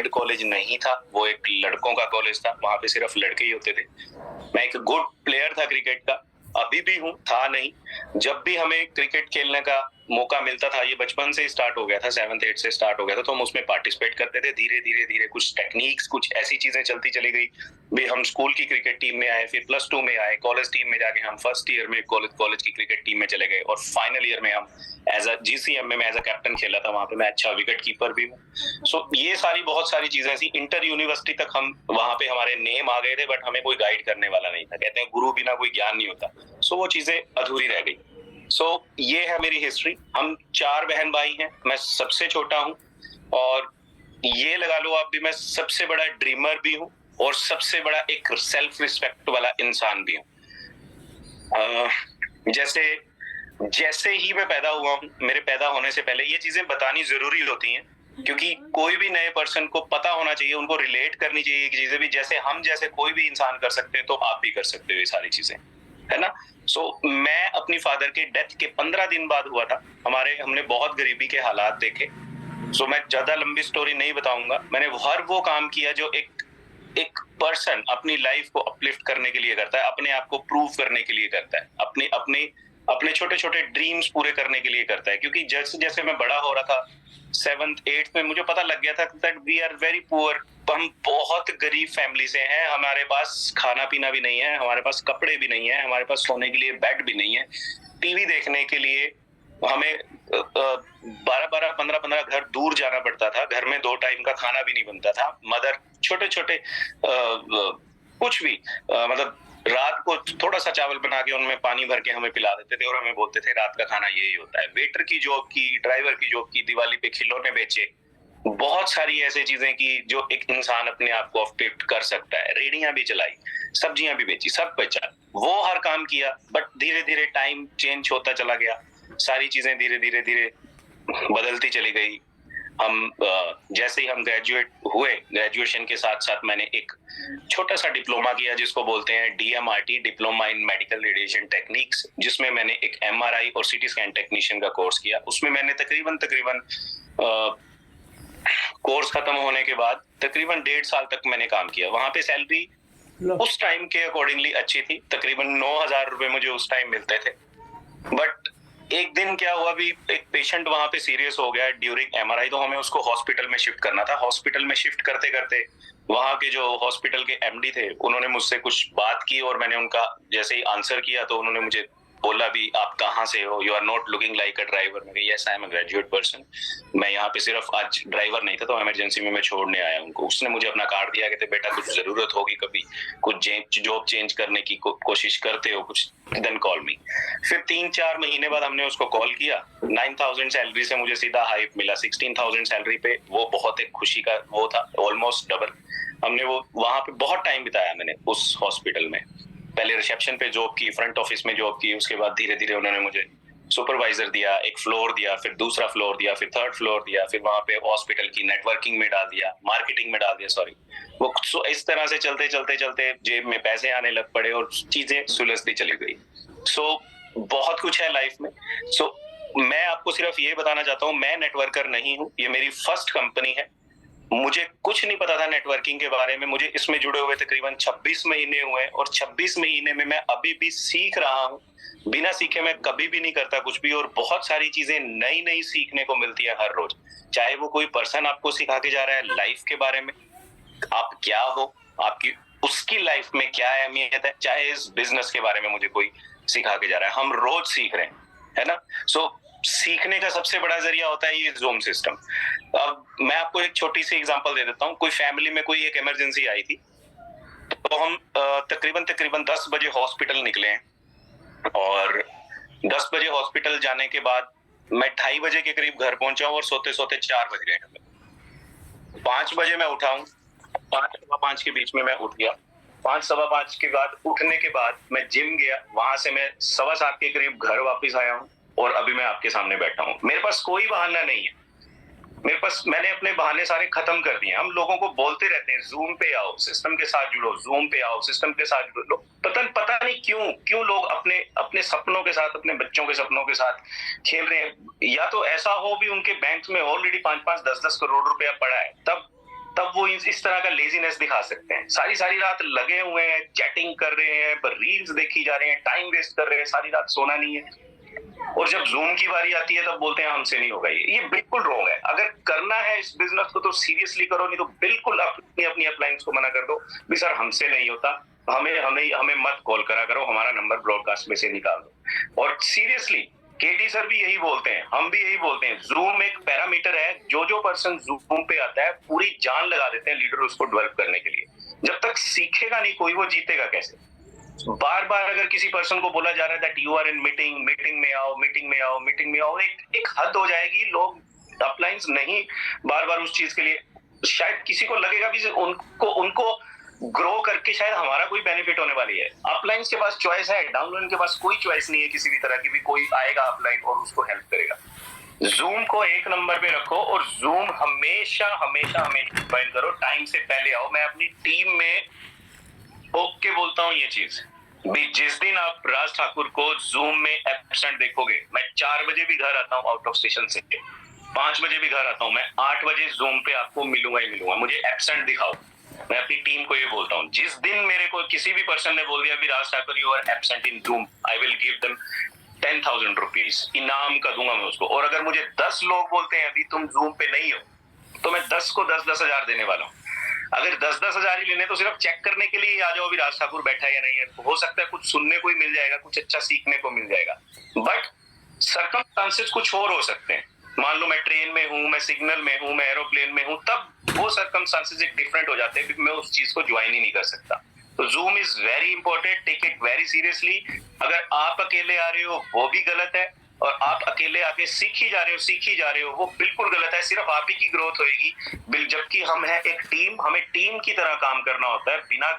College नहीं था, वो एक लड़कों का कॉलेज था, वहां पे सिर्फ लड़के ही होते थे। मैं एक गुड प्लेयर था क्रिकेट का, अभी भी हूँ, था नहीं। जब भी हमें क्रिकेट खेलने का मौका मिलता था, ये बचपन से स्टार्ट हो गया था, 7th 8th से स्टार्ट हो गया था, तो हम उसमें पार्टिसिपेट करते थे। धीरे धीरे धीरे कुछ टेक्निक्स, कुछ ऐसी चीजें चलती चली गई भी। हम स्कूल की क्रिकेट टीम में आए, फिर +2 में आए, कॉलेज टीम में जाके हम फर्स्ट ईयर में कॉलेज की क्रिकेट टीम में चले गए, और फाइनल ईयर में हम एज अ GCM में एज अ कैप्टन खेला था। वहां पे मैं अच्छा विकेट कीपर भी हूँ। सो ये सारी बहुत सारी चीजें ऐसी, इंटर यूनिवर्सिटी तक हम वहां पे हमारे नेम आ गए थे, बट हमें कोई गाइड करने वाला नहीं था। कहते हैं गुरु बिना कोई ज्ञान नहीं होता। सो वो चीजें अधूरी रह गई। सो ये है मेरी हिस्ट्री। हम 4 बहन भाई हैं, मैं सबसे छोटा हूँ, और ये लगा लो आप भी, मैं सबसे बड़ा ड्रीमर भी हूँ, और सबसे बड़ा एक सेल्फ रिस्पेक्ट वाला इंसान भी हूँ। जैसे जैसे ही मैं पैदा हुआ हूँ, मेरे पैदा होने से पहले ये चीजें बतानी जरूरी होती हैं, क्योंकि कोई भी नए पर्सन को पता होना चाहिए, उनको रिलेट करनी चाहिए कि चीजें भी जैसे कोई भी इंसान कर सकते हैं, तो आप भी कर सकते हो ये सारी चीजें, है ना। सो मैं अपनी फादर के डेथ के 15 दिन बाद हुआ था। हमने बहुत गरीबी के हालात देखे। सो मैं ज्यादा लंबी स्टोरी नहीं बताऊंगा। मैंने हर वो काम किया जो एक पर्सन अपनी लाइफ को अपलिफ्ट करने के लिए करता है, अपने आप को प्रूव करने के लिए करता है, अपने अपने अपने छोटे छोटे ड्रीम्स पूरे करने के लिए करता है। क्योंकि जैसे जैसे मैं बड़ा हो रहा था, 7th 8th में मुझे पता लग गया था that we are very poor. हम बहुत गरीब फैमिली से हैं, हमारे पास खाना पीना भी नहीं है, हमारे पास कपड़े भी नहीं है, हमारे पास सोने के लिए बेड भी नहीं है। टीवी देखने के लिए हमें 12-12 15-15 घर दूर जाना पड़ता था। घर में 2 टाइम का खाना भी नहीं बनता था। मदर छोटे छोटे कुछ भी मतलब रात को थोड़ा सा चावल बना के उनमें पानी भर के हमें पिला देते थे, और हमें बोलते थे रात का खाना यही होता है। वेटर की जॉब की, ड्राइवर की जॉब की, दिवाली पे खिलौने बेचे, बहुत सारी ऐसी चीजें की जो एक इंसान अपने आप को अपलिफ्ट कर सकता है। रेडियां भी चलाई, सब्जियां भी बेची, सब बेचा, वो हर काम किया। बट धीरे धीरे टाइम चेंज होता चला गया, सारी चीजें धीरे धीरे धीरे बदलती चली गई। हम जैसे ही हम ग्रेजुएट हुए, ग्रेजुएशन के साथ साथ मैंने एक छोटा सा डिप्लोमा किया, जिसको बोलते हैं DMRT, diploma in medical radiation techniques, जिसमें मैंने एक MRI और CT स्कैन टेक्नीशियन का कोर्स किया। उसमें मैंने तकरीबन कोर्स खत्म होने के बाद तकरीबन 1.5 साल तक मैंने काम किया। वहां पे सैलरी उस टाइम के अकॉर्डिंगली अच्छी थी, तकरीबन 9,000 रुपए मुझे उस टाइम मिलते थे। बट एक दिन क्या हुआ, भी एक पेशेंट वहां पे सीरियस हो गया ड्यूरिंग MRI, तो हमें उसको हॉस्पिटल में शिफ्ट करना था। हॉस्पिटल में शिफ्ट करते करते वहां के जो हॉस्पिटल के MD थे, उन्होंने मुझसे कुछ बात की, और मैंने उनका जैसे ही आंसर किया तो उन्होंने मुझे बोला भी आप कहाँ से हो, you are not looking like a driver. मैं yes I am a graduate person, मैं यहाँ पे सिर्फ आज ड्राइवर नहीं था, तो इमरजेंसी में मैं छोड़ने आया उनको। उसने मुझे अपना कार्ड दिया, कहते बेटा कुछ जरूरत होगी, कभी कुछ जॉब चेंज करने की कोशिश करते हो कुछ, देन कॉल मी। फिर 3-4 महीने बाद हमने उसको कॉल किया। 9,000 सैलरी से मुझे सीधा हाइप मिला 16,000 सैलरी पे। वो बहुत एक खुशी का वो था, ऑलमोस्ट डबल। हमने वो वहां पे बहुत टाइम बिताया मैंने उस हॉस्पिटल में। पहले रिसेप्शन पे जॉब की, फ्रंट ऑफिस में जॉब की, उसके बाद धीरे धीरे उन्होंने मुझे सुपरवाइजर दिया, एक फ्लोर दिया, फिर दूसरा फ्लोर दिया, फिर थर्ड फ्लोर दिया, फिर वहां पे हॉस्पिटल की नेटवर्किंग में डाल दिया, मार्केटिंग में डाल दिया, सॉरी। वो इस तरह से चलते चलते चलते जेब में पैसे आने लग पड़े, और चीजें सुलझती चली गई। सो बहुत कुछ है लाइफ में। सो मैं आपको सिर्फ ये बताना चाहता हूँ, मैं नेटवर्कर नहीं हूँ, ये मेरी फर्स्ट कंपनी है। मुझे कुछ नहीं पता था नेटवर्किंग के बारे में। मुझे इसमें जुड़े हुए तकरीबन 26 महीने हुए, और 26 महीने में मैं अभी भी सीख रहा हूँ। बिना सीखे मैं कभी भी नहीं करता कुछ भी, और बहुत सारी चीजें नई नई सीखने को मिलती है हर रोज। चाहे वो कोई पर्सन आपको सिखा के जा रहा है लाइफ के बारे में, आप क्या हो, आपकी उसकी लाइफ में क्या अहमियत है, चाहे इस बिजनेस के बारे में मुझे कोई सिखा के जा रहा है, हम रोज सीख रहे हैं, है ना। सो सीखने का सबसे बड़ा जरिया होता है ये ज़ूम सिस्टम। अब मैं आपको एक छोटी सी एग्जांपल दे देता हूँ। कोई फैमिली में कोई एक इमरजेंसी आई थी, तो हम तकरीबन 10 बजे हॉस्पिटल निकले हैं, और 10 बजे हॉस्पिटल जाने के बाद मैं 2:30 बजे के करीब घर पहुंचा हूं, और सोते सोते 4 बज गए हमें। 5 बजे मैं उठा हूं, 5-5 के बीच में मैं उठ गया। 5-5:15 के बाद उठने के बाद मैं जिम गया, वहां से मैं 7:15 के करीब घर वापस आया हूं, और अभी मैं आपके सामने बैठा हूं। मेरे पास कोई बहाना नहीं है, मेरे पास, मैंने अपने बहाने सारे खत्म कर दिए। हम लोगों को बोलते रहते हैं जूम पे आओ, सिस्टम के साथ जुड़ो, जूम पे आओ, सिस्टम के साथ जुड़ो। पता नहीं क्यों लोग अपने सपनों के साथ, अपने बच्चों के सपनों के साथ खेल रहे हैं। या तो ऐसा हो भी उनके बैंक में ऑलरेडी 5-5 10-10 करोड़ रुपया पड़ा है, तब तब वो इस तरह का लेजीनेस दिखा सकते हैं। सारी सारी रात लगे हुए हैं, चैटिंग कर रहे हैं, रील्स देखी जा रहे हैं, टाइम वेस्ट कर रहे हैं, सारी रात सोना नहीं है, और जब जूम की बारी आती है तब बोलते हैं हमसे नहीं होगा। ये बिल्कुल रॉन्ग है। अगर करना है इस बिजनेस को तो सीरियसली करो, नहीं तो बिल्कुल अपनी अपनी अपलाइंस को मना कर दो भी सर हमसे नहीं होता, हमें हमें हमें मत कॉल करा करो, हमारा नंबर ब्रॉडकास्ट में से निकाल दो। और सीरियसली केटी सर भी यही बोलते हैं, हम भी यही बोलते हैं, जूम एक पैरामीटर है, जो पर्सन जूम पे आता है पूरी जान लगा देते हैं लीडर उसको डेवलप करने के लिए। जब तक सीखेगा नहीं कोई, वो जीतेगा कैसे? बार बार अगर किसी पर्सन को बोला जा रहा है that you are in meeting, meeting में आओ, मीटिंग में आओ, मीटिंग में आओ, एक हद हो जाएगी। लोग अपलाइंस नहीं बार बार उस चीज के लिए, शायद किसी को लगेगा भी उनको ग्रो करके शायद हमारा कोई बेनिफिट होने वाली है। अपलाइंस के पास चॉइस है, डाउनलाइन के पास कोई चॉइस नहीं है किसी भी तरह की भी। कोई आएगा अपलाइन और उसको हेल्प करेगा। जूम को एक नंबर पे रखो, और जूम हमेशा हमेशा हमेशा ज्वाइन करो, टाइम से पहले आओ। मैं अपनी टीम में ओके बोलता हूँ ये चीज भी। जिस दिन आप राज ठाकुर को जूम में एब्सेंट देखोगे, मैं 4 बजे भी घर आता हूँ आउट ऑफ स्टेशन से, 5 बजे भी घर आता हूँ, मैं 8 बजे जूम पे आपको मिलूंगा ही मिलूंगा। मुझे एब्सेंट दिखाओ। मैं अपनी टीम को ये बोलता हूँ, जिस दिन मेरे को किसी भी पर्सन ने बोल दिया भी Raj Thakur you are absent in Zoom, I will give them 10,000 rupees इनाम का दूंगा मैं उसको। और अगर मुझे 10 लोग बोलते हैं अभी तुम जूम पे नहीं हो, तो मैं 10 को 10-10 हजार देने वाला हूँ। अगर 10-10 हजार ही लेने तो सिर्फ चेक करने के लिए आ जाओ भी राज ठाकुर बैठा है या नहीं है। हो सकता है कुछ सुनने को ही मिल जाएगा, कुछ अच्छा सीखने को मिल जाएगा, बट सर्कमस्टांसेस कुछ और हो सकते हैं। मान लो मैं ट्रेन में हूँ, मैं सिग्नल में हूँ, मैं एरोप्लेन में हूँ, तब वो सर्कमस्टांसेस एक डिफरेंट हो जाते हैं, क्योंकि मैं उस चीज को ज्वाइन ही नहीं कर सकता। तो Zoom is very important, take it very seriously. अगर आप अकेले आ रहे हो वो भी गलत है, और आप अकेले आके सीखी जा रहे हो वो बिल्कुल गलत है। सिर्फ आप ही की ग्रोथ होगी, जबकि हम है एक टीम, हमें टीम की तरह काम करना होता है। बिना